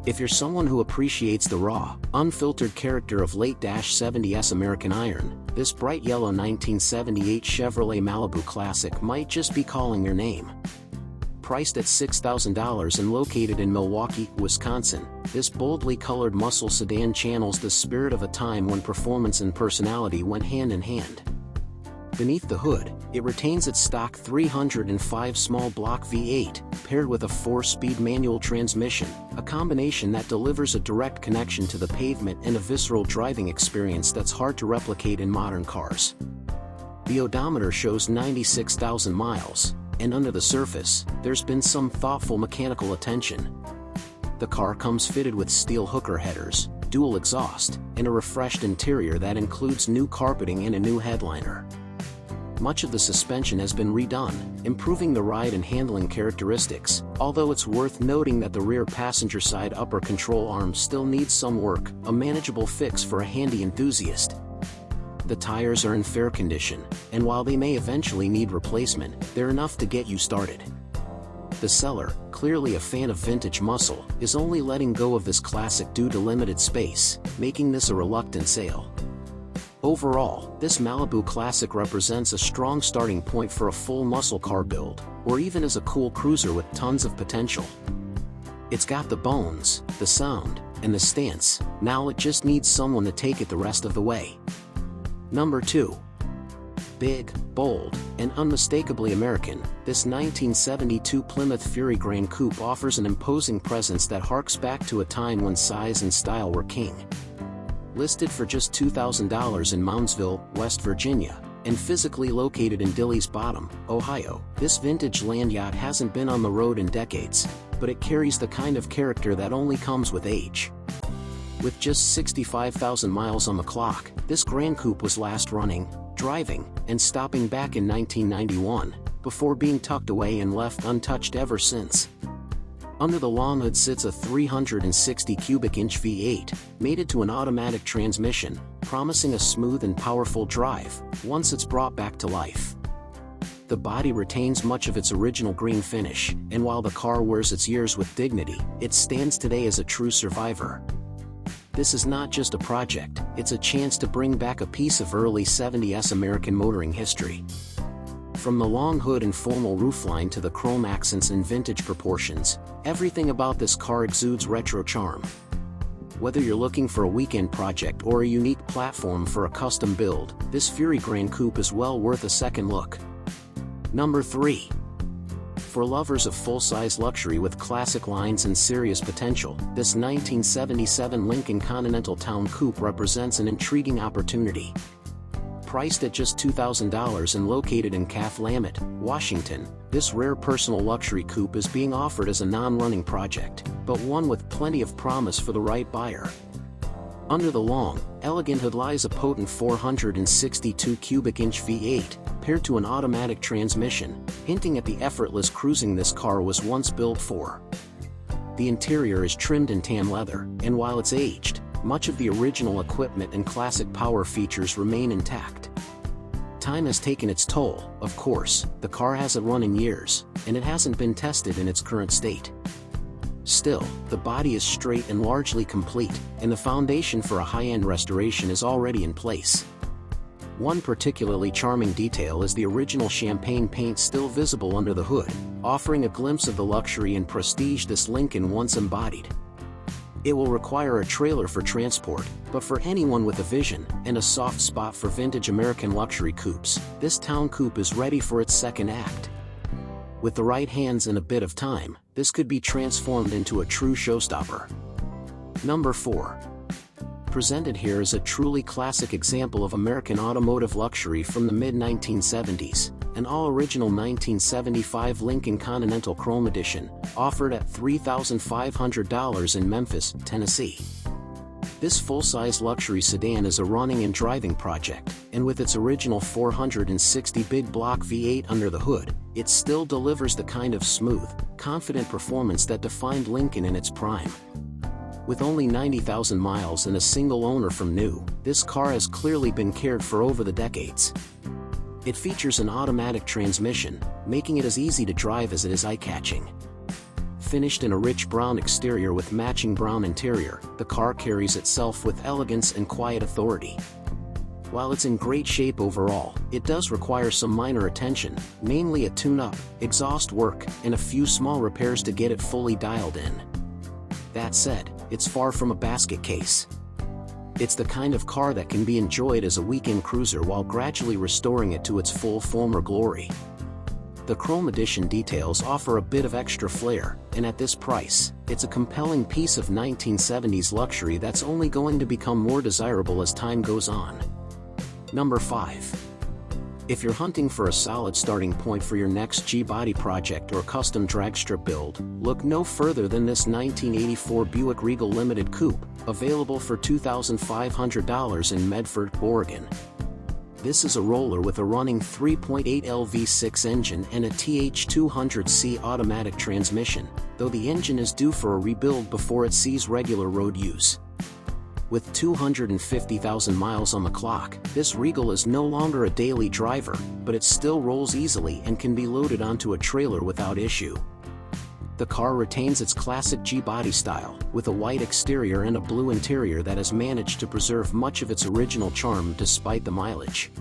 If you're someone who appreciates the raw, unfiltered character of late-70s American iron, this bright yellow 1978 Chevrolet Malibu Classic might just be calling your name. Priced at $6,000 and located in Milwaukee, Wisconsin, this boldly colored muscle sedan channels the spirit of a time when performance and personality went hand in hand. Beneath the hood, it retains its stock 305 small block V8, paired with a 4-speed manual transmission, a combination that delivers a direct connection to the pavement and a visceral driving experience that's hard to replicate in modern cars. The odometer shows 96,000 miles, and under the surface, there's been some thoughtful mechanical attention. The car comes fitted with steel hooker headers, dual exhaust, and a refreshed interior that includes new carpeting and a new headliner. Much of the suspension has been redone, improving the ride and handling characteristics, although it's worth noting that the rear passenger side upper control arm still needs some work, a manageable fix for a handy enthusiast. The tires are in fair condition, and while they may eventually need replacement, they're enough to get you started. The seller, clearly a fan of vintage muscle, is only letting go of this classic due to limited space, making this a reluctant sale. Overall, this Malibu Classic represents a strong starting point for a full muscle car build, or even as a cool cruiser with tons of potential. It's got the bones, the sound, and the stance, now it just needs someone to take it the rest of the way. Number 2. Big, bold, and unmistakably American, this 1972 Plymouth Fury Gran Coupe offers an imposing presence that harks back to a time when size and style were king. Listed for just $2,000 in Moundsville, West Virginia, and physically located in Dilly's Bottom, Ohio, this vintage land yacht hasn't been on the road in decades, but it carries the kind of character that only comes with age. With just 65,000 miles on the clock, this Gran Coupe was last running, driving, and stopping back in 1991, before being tucked away and left untouched ever since. Under the long hood sits a 360 cubic inch V8, mated to an automatic transmission, promising a smooth and powerful drive, once it's brought back to life. The body retains much of its original green finish, and while the car wears its years with dignity, it stands today as a true survivor. This is not just a project, it's a chance to bring back a piece of early 70s American motoring history. From the long hood and formal roofline to the chrome accents and vintage proportions, everything about this car exudes retro charm. Whether you're looking for a weekend project or a unique platform for a custom build, this Fury Gran Coupe is well worth a second look. Number 3. For lovers of full-size luxury with classic lines and serious potential, this 1977 Lincoln Continental Town Coupe represents an intriguing opportunity. Priced at just $2,000 and located in Willamette, Washington, this rare personal luxury coupe is being offered as a non-running project, but one with plenty of promise for the right buyer. Under the long, elegant hood lies a potent 462 cubic inch V8, paired to an automatic transmission, hinting at the effortless cruising this car was once built for. The interior is trimmed in tan leather, and while it's aged, much of the original equipment and classic power features remain intact. Time has taken its toll, of course, the car hasn't run in years, and it hasn't been tested in its current state. Still, the body is straight and largely complete, and the foundation for a high-end restoration is already in place. One particularly charming detail is the original champagne paint still visible under the hood, offering a glimpse of the luxury and prestige this Lincoln once embodied. It will require a trailer for transport, but for anyone with a vision and a soft spot for vintage American luxury coupes, this town coupe is ready for its second act. With the right hands and a bit of time, this could be transformed into a true showstopper. Number 4. Presented here is a truly classic example of American automotive luxury from the mid-1970s, an all-original 1975 Lincoln Continental Chrome Edition, offered at $3,500 in Memphis, Tennessee. This full-size luxury sedan is a running and driving project, and with its original 460 big block V8 under the hood, it still delivers the kind of smooth, confident performance that defined Lincoln in its prime. With only 90,000 miles and a single owner from new, this car has clearly been cared for over the decades. It features an automatic transmission, making it as easy to drive as it is eye-catching. Finished in a rich brown exterior with matching brown interior, the car carries itself with elegance and quiet authority. While it's in great shape overall, it does require some minor attention, mainly a tune-up, exhaust work, and a few small repairs to get it fully dialed in. That said, it's far from a basket case. It's the kind of car that can be enjoyed as a weekend cruiser while gradually restoring it to its full former glory. The Chrome Edition details offer a bit of extra flair, and at this price, it's a compelling piece of 1970s luxury that's only going to become more desirable as time goes on. Number 5. If you're hunting for a solid starting point for your next G-body project or custom dragstrip build, look no further than this 1984 Buick Regal Limited Coupe, available for $2,500 in Medford, Oregon. This is a roller with a running 3.8L V6 engine and a TH200C automatic transmission, though the engine is due for a rebuild before it sees regular road use. With 250,000 miles on the clock, this Regal is no longer a daily driver, but it still rolls easily and can be loaded onto a trailer without issue. The car retains its classic G-body style, with a white exterior and a blue interior that has managed to preserve much of its original charm despite the mileage.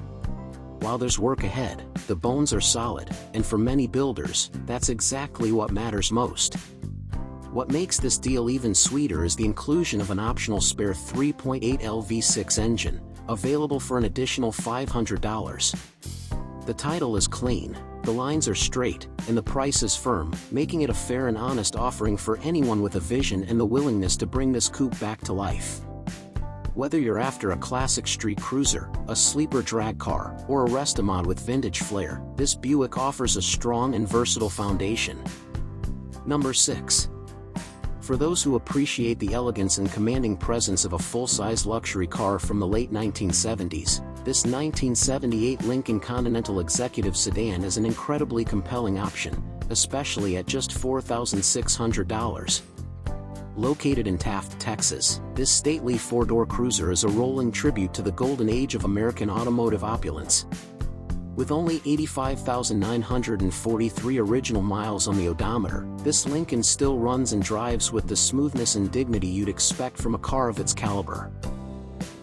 While there's work ahead, the bones are solid, and for many builders, that's exactly what matters most. What makes this deal even sweeter is the inclusion of an optional spare 3.8L V6 engine, available for an additional $500. The title is clean, the lines are straight, and the price is firm, making it a fair and honest offering for anyone with a vision and the willingness to bring this coupe back to life. Whether you're after a classic street cruiser, a sleeper drag car, or a restomod with vintage flair, this Buick offers a strong and versatile foundation. Number 6. For those who appreciate the elegance and commanding presence of a full-size luxury car from the late 1970s, this 1978 Lincoln Continental Executive Sedan is an incredibly compelling option, especially at just $4,600. Located in Taft, Texas, this stately four-door cruiser is a rolling tribute to the golden age of American automotive opulence. With only 85,943 original miles on the odometer, this Lincoln still runs and drives with the smoothness and dignity you'd expect from a car of its caliber.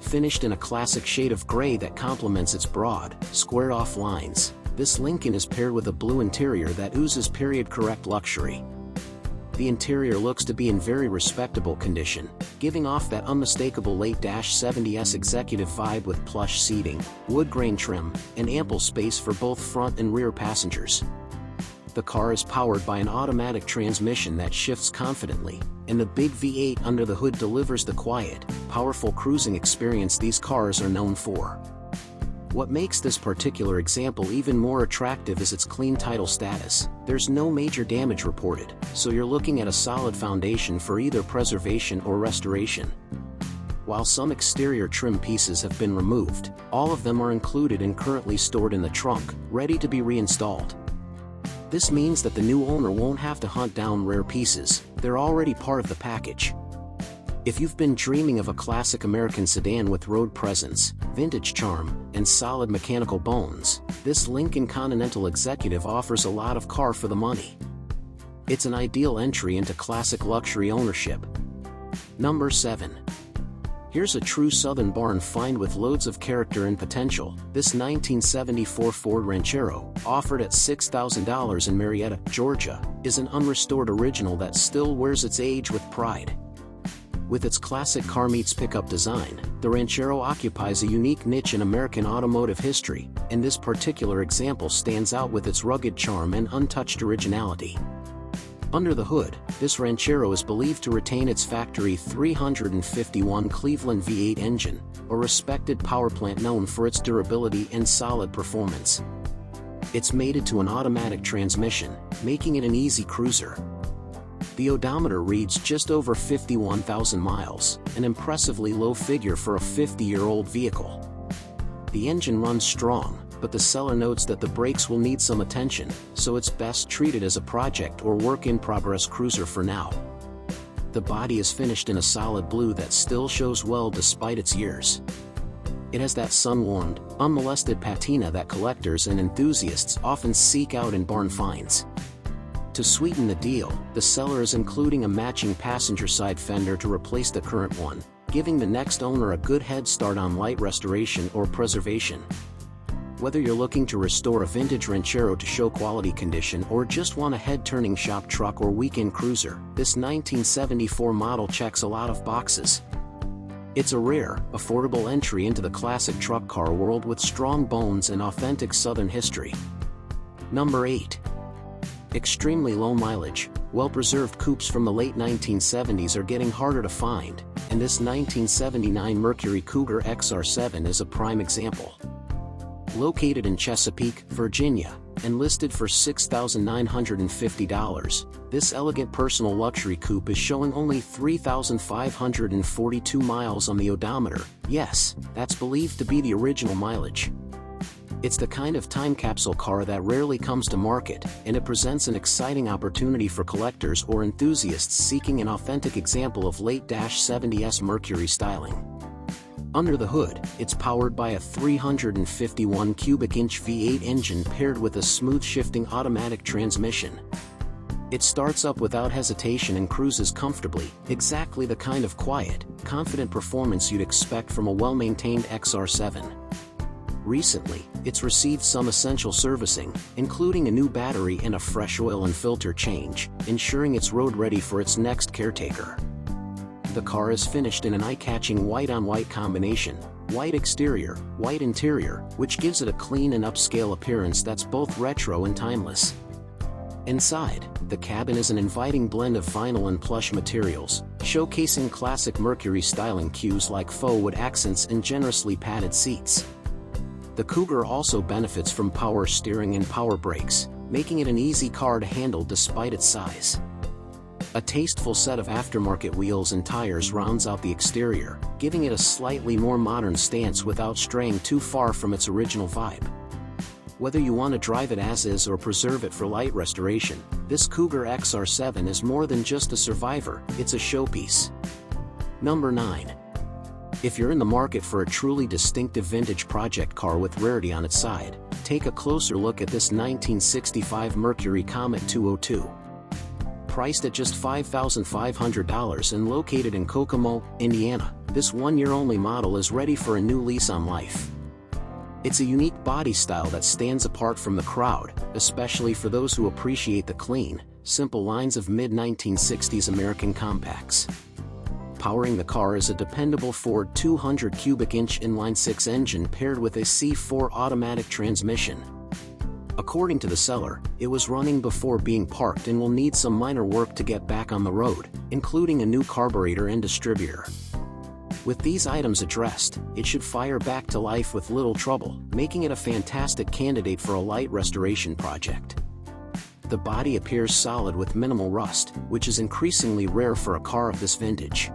Finished in a classic shade of gray that complements its broad, squared-off lines, this Lincoln is paired with a blue interior that oozes period-correct luxury. The interior looks to be in very respectable condition, giving off that unmistakable late-70s executive vibe with plush seating, wood grain trim, and ample space for both front and rear passengers. The car is powered by an automatic transmission that shifts confidently, and the big V8 under the hood delivers the quiet, powerful cruising experience these cars are known for. What makes this particular example even more attractive is its clean title status. There's no major damage reported, so you're looking at a solid foundation for either preservation or restoration. While some exterior trim pieces have been removed, all of them are included and currently stored in the trunk, ready to be reinstalled. This means that the new owner won't have to hunt down rare pieces, they're already part of the package. If you've been dreaming of a classic American sedan with road presence, vintage charm, and solid mechanical bones, this Lincoln Continental Executive offers a lot of car for the money. It's an ideal entry into classic luxury ownership. Number 7. Here's a true southern barn find with loads of character and potential. This 1974 Ford Ranchero, offered at $6,000 in Marietta, Georgia, is an unrestored original that still wears its age with pride. With its classic car meets pickup design, the Ranchero occupies a unique niche in American automotive history, and this particular example stands out with its rugged charm and untouched originality. Under the hood, this Ranchero is believed to retain its factory 351 Cleveland V8 engine, a respected power plant known for its durability and solid performance. It's mated to an automatic transmission, making it an easy cruiser. The odometer reads just over 51,000 miles, an impressively low figure for a 50-year-old vehicle. The engine runs strong, but the seller notes that the brakes will need some attention, so it's best treated as a project or work-in-progress cruiser for now. The body is finished in a solid blue that still shows well despite its years. It has that sun-warmed, unmolested patina that collectors and enthusiasts often seek out in barn finds. To sweeten the deal, the seller is including a matching passenger side fender to replace the current one, giving the next owner a good head start on light restoration or preservation. Whether you're looking to restore a vintage ranchero to show quality condition or just want a head-turning shop truck or weekend cruiser, this 1974 model checks a lot of boxes. It's a rare, affordable entry into the classic truck car world with strong bones and authentic Southern history. Number 8. Extremely low mileage, well-preserved coupes from the late 1970s are getting harder to find, and this 1979 Mercury Cougar XR-7 is a prime example. Located in Chesapeake, Virginia, and listed for $6,950, this elegant personal luxury coupe is showing only 3,542 miles on the odometer. Yes, that's believed to be the original mileage. It's the kind of time capsule car that rarely comes to market, and it presents an exciting opportunity for collectors or enthusiasts seeking an authentic example of late -70s Mercury styling. Under the hood, it's powered by a 351 cubic inch V8 engine paired with a smooth shifting automatic transmission. It starts up without hesitation and cruises comfortably, exactly the kind of quiet, confident performance you'd expect from a well-maintained XR7. Recently, it's received some essential servicing, including a new battery and a fresh oil and filter change, ensuring it's road-ready for its next caretaker. The car is finished in an eye-catching white-on-white combination, white exterior, white interior, which gives it a clean and upscale appearance that's both retro and timeless. Inside, the cabin is an inviting blend of vinyl and plush materials, showcasing classic Mercury styling cues like faux wood accents and generously padded seats. The Cougar also benefits from power steering and power brakes, making it an easy car to handle despite its size. A tasteful set of aftermarket wheels and tires rounds out the exterior, giving it a slightly more modern stance without straying too far from its original vibe. Whether you want to drive it as is or preserve it for light restoration, this Cougar XR7 is more than just a survivor, it's a showpiece. Number 9. If you're in the market for a truly distinctive vintage project car with rarity on its side, take a closer look at this 1965 Mercury Comet 202. Priced at just $5,500 and located in Kokomo, Indiana, this one-year-only model is ready for a new lease on life. It's a unique body style that stands apart from the crowd, especially for those who appreciate the clean, simple lines of mid-1960s American compacts. Powering the car is a dependable Ford 200 cubic inch inline-six engine paired with a C4 automatic transmission. According to the seller, it was running before being parked and will need some minor work to get back on the road, including a new carburetor and distributor. With these items addressed, it should fire back to life with little trouble, making it a fantastic candidate for a light restoration project. The body appears solid with minimal rust, which is increasingly rare for a car of this vintage.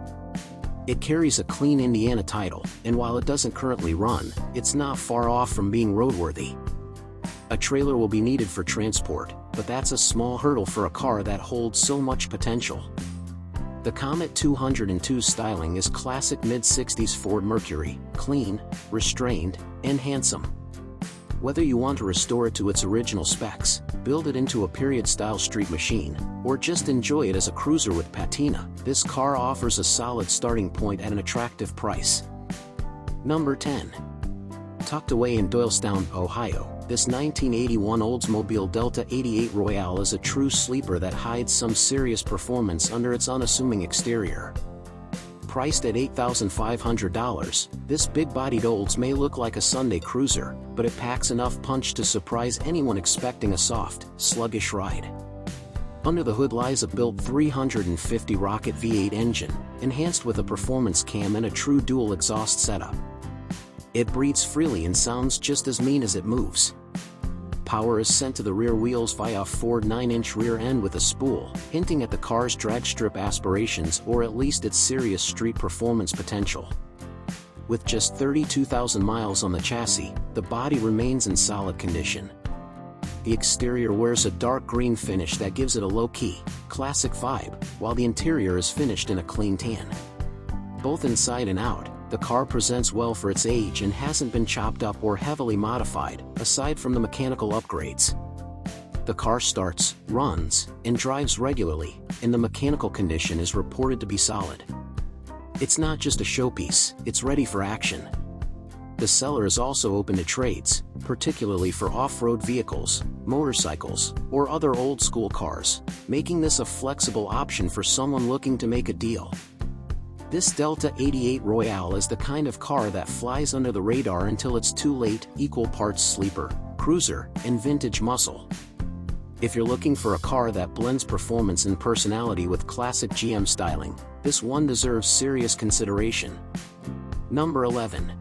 It carries a clean Indiana title, and while it doesn't currently run, it's not far off from being roadworthy. A trailer will be needed for transport, but that's a small hurdle for a car that holds so much potential. The Comet 202 styling is classic mid-60s Ford Mercury, clean, restrained, and handsome. Whether you want to restore it to its original specs, build it into a period-style street machine, or just enjoy it as a cruiser with patina, this car offers a solid starting point at an attractive price. Number 10. Tucked away in Doylestown, Ohio, this 1981 Oldsmobile Delta 88 Royale is a true sleeper that hides some serious performance under its unassuming exterior. Priced at $8,500, this big-bodied Olds may look like a Sunday cruiser, but it packs enough punch to surprise anyone expecting a soft, sluggish ride. Under the hood lies a built 350 rocket V8 engine, enhanced with a performance cam and a true dual exhaust setup. It breathes freely and sounds just as mean as it moves. Power is sent to the rear wheels via a Ford 9-inch rear end with a spool, hinting at the car's drag strip aspirations or at least its serious street performance potential. With just 32,000 miles on the chassis, the body remains in solid condition. The exterior wears a dark green finish that gives it a low-key, classic vibe, while the interior is finished in a clean tan. Both inside and out, the car presents well for its age and hasn't been chopped up or heavily modified, aside from the mechanical upgrades. The car starts, runs, and drives regularly, and the mechanical condition is reported to be solid. It's not just a showpiece, it's ready for action. The seller is also open to trades, particularly for off-road vehicles, motorcycles, or other old-school cars, making this a flexible option for someone looking to make a deal. This Delta 88 Royale is the kind of car that flies under the radar until it's too late, equal parts sleeper, cruiser, and vintage muscle. If you're looking for a car that blends performance and personality with classic GM styling, this one deserves serious consideration. Number 11.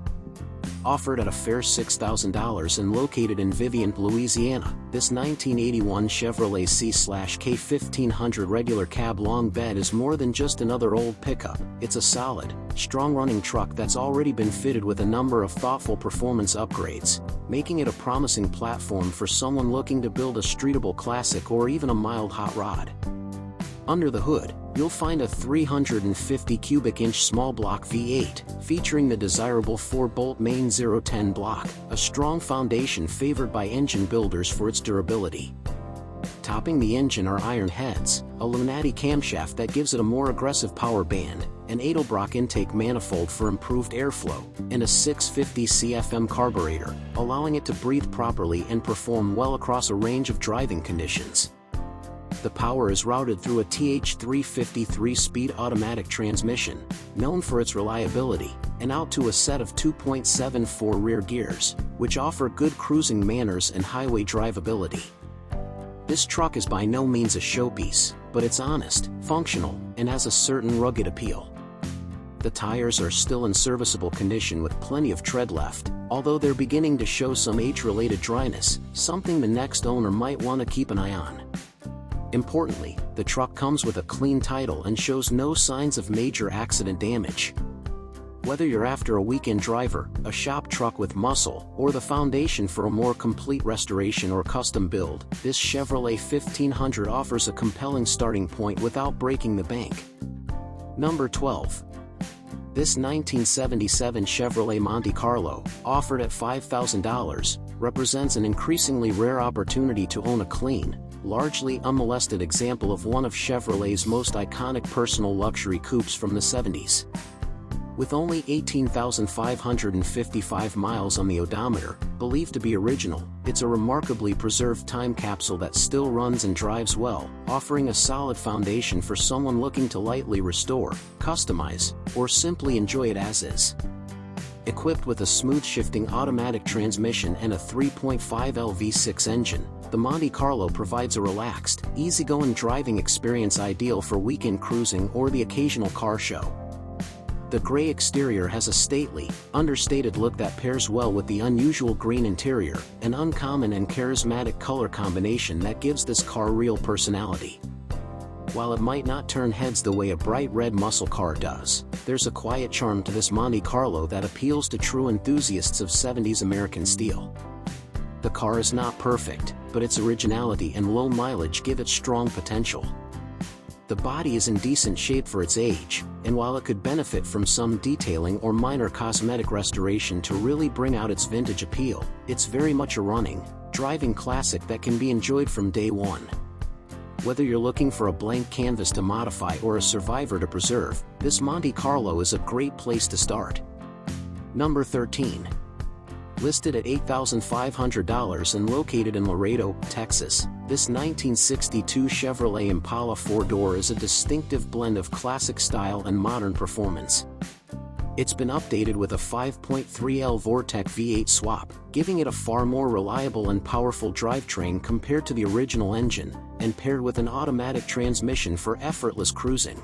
Offered at a fair $6,000 and located in Vivian, Louisiana, this 1981 Chevrolet C/K1500 regular cab long bed is more than just another old pickup. It's a solid, strong-running truck that's already been fitted with a number of thoughtful performance upgrades, making it a promising platform for someone looking to build a streetable classic or even a mild hot rod. Under the hood, you'll find a 350 cubic inch small block V8, featuring the desirable 4-bolt main 010 block, a strong foundation favored by engine builders for its durability. Topping the engine are iron heads, a Lunati camshaft that gives it a more aggressive power band, an Edelbrock intake manifold for improved airflow, and a 650 CFM carburetor, allowing it to breathe properly and perform well across a range of driving conditions. The power is routed through a TH350 3-speed automatic transmission, known for its reliability, and out to a set of 2.74 rear gears, which offer good cruising manners and highway drivability. This truck is by no means a showpiece, but it's honest, functional, and has a certain rugged appeal. The tires are still in serviceable condition with plenty of tread left, although they're beginning to show some age-related dryness, something the next owner might want to keep an eye on. Importantly, the truck comes with a clean title and shows no signs of major accident damage. Whether you're after a weekend driver, a shop truck with muscle, or the foundation for a more complete restoration or custom build, this Chevrolet 1500 offers a compelling starting point without breaking the bank. Number 12. This 1977 Chevrolet Monte Carlo, offered at $5,000, represents an increasingly rare opportunity to own a clean, largely unmolested example of one of Chevrolet's most iconic personal luxury coupes from the 70s. With only 18,555 miles on the odometer, believed to be original, it's a remarkably preserved time capsule that still runs and drives well, offering a solid foundation for someone looking to lightly restore, customize, or simply enjoy it as is. Equipped with a smooth-shifting automatic transmission and a 3.5L V6 engine, the Monte Carlo provides a relaxed, easygoing driving experience ideal for weekend cruising or the occasional car show. The gray exterior has a stately, understated look that pairs well with the unusual green interior, an uncommon and charismatic color combination that gives this car real personality. While it might not turn heads the way a bright red muscle car does, there's a quiet charm to this Monte Carlo that appeals to true enthusiasts of 70s American style. The car is not perfect, but its originality and low mileage give it strong potential. The body is in decent shape for its age, and while it could benefit from some detailing or minor cosmetic restoration to really bring out its vintage appeal, it's very much a running, driving classic that can be enjoyed from day one. Whether you're looking for a blank canvas to modify or a survivor to preserve, this Monte Carlo is a great place to start. Number 13. Listed at $8,500 and located in Laredo, Texas, this 1962 Chevrolet Impala 4-door is a distinctive blend of classic style and modern performance. It's been updated with a 5.3L Vortec V8 swap, giving it a far more reliable and powerful drivetrain compared to the original engine, and paired with an automatic transmission for effortless cruising.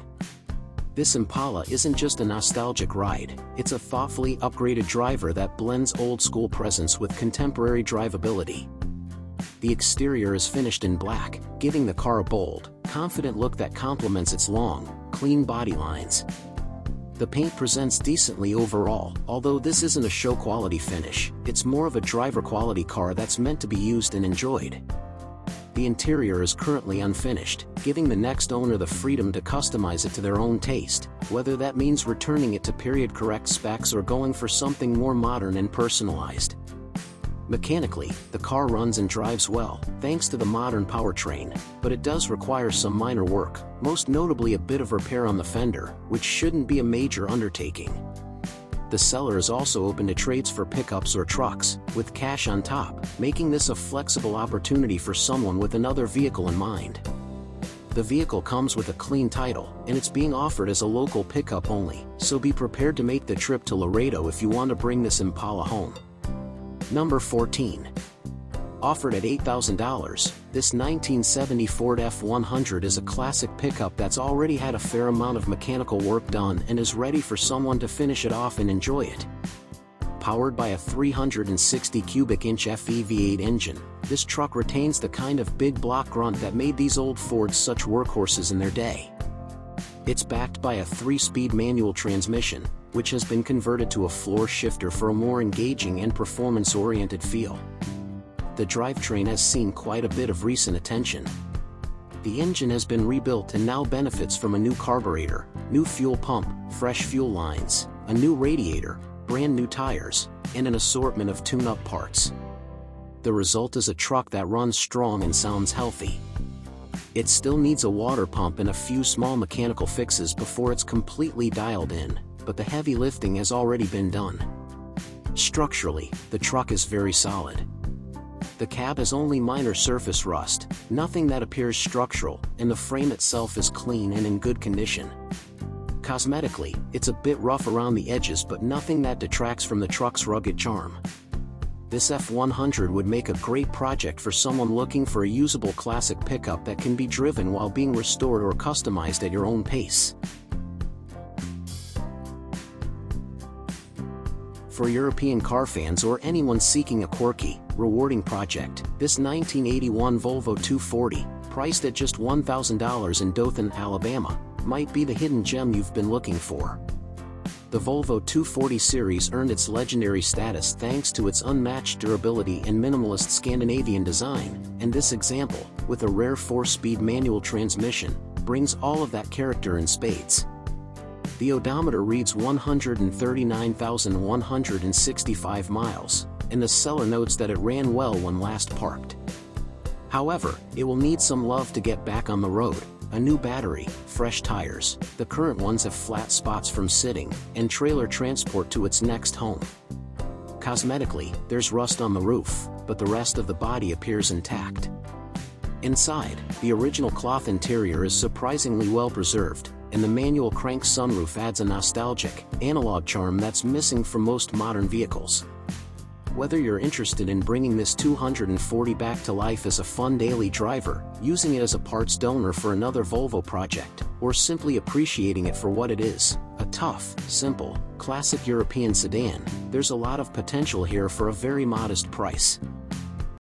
This Impala isn't just a nostalgic ride, it's a thoughtfully upgraded driver that blends old-school presence with contemporary drivability. The exterior is finished in black, giving the car a bold, confident look that complements its long, clean body lines. The paint presents decently overall, although this isn't a show-quality finish, it's more of a driver-quality car that's meant to be used and enjoyed. The interior is currently unfinished, giving the next owner the freedom to customize it to their own taste, whether that means returning it to period-correct specs or going for something more modern and personalized. Mechanically, the car runs and drives well, thanks to the modern powertrain, but it does require some minor work, most notably a bit of repair on the fender, which shouldn't be a major undertaking. The seller is also open to trades for pickups or trucks, with cash on top, making this a flexible opportunity for someone with another vehicle in mind. The vehicle comes with a clean title, and it's being offered as a local pickup only, so be prepared to make the trip to Laredo if you want to bring this Impala home. Number 14. Offered at $8,000, this 1970 Ford F-100 is a classic pickup that's already had a fair amount of mechanical work done and is ready for someone to finish it off and enjoy it. Powered by a 360 cubic inch FE V8 engine, this truck retains the kind of big block grunt that made these old Fords such workhorses in their day. It's backed by a 3-speed manual transmission, which has been converted to a floor shifter for a more engaging and performance-oriented feel. The drivetrain has seen quite a bit of recent attention. The engine has been rebuilt and now benefits from a new carburetor, new fuel pump, fresh fuel lines, a new radiator, brand new tires, and an assortment of tune-up parts. The result is a truck that runs strong and sounds healthy. It still needs a water pump and a few small mechanical fixes before it's completely dialed in, but the heavy lifting has already been done. Structurally, the truck is very solid. The cab has only minor surface rust, nothing that appears structural, and the frame itself is clean and in good condition. Cosmetically, it's a bit rough around the edges, but nothing that detracts from the truck's rugged charm. This F-100 would make a great project for someone looking for a usable classic pickup that can be driven while being restored or customized at your own pace. For European car fans or anyone seeking a quirky, rewarding project, this 1981 Volvo 240, priced at just $1,000 in Dothan, Alabama, might be the hidden gem you've been looking for. The Volvo 240 series earned its legendary status thanks to its unmatched durability and minimalist Scandinavian design, and this example, with a rare 4-speed manual transmission, brings all of that character in spades. The odometer reads 139,165 miles, and the seller notes that it ran well when last parked. However, it will need some love to get back on the road. A new battery, fresh tires, the current ones have flat spots from sitting, and trailer transport to its next home. Cosmetically, there's rust on the roof, but the rest of the body appears intact. Inside, the original cloth interior is surprisingly well preserved, and the manual crank sunroof adds a nostalgic, analog charm that's missing from most modern vehicles. Whether you're interested in bringing this 240 back to life as a fun daily driver, using it as a parts donor for another Volvo project, or simply appreciating it for what it is, a tough, simple, classic European sedan, there's a lot of potential here for a very modest price.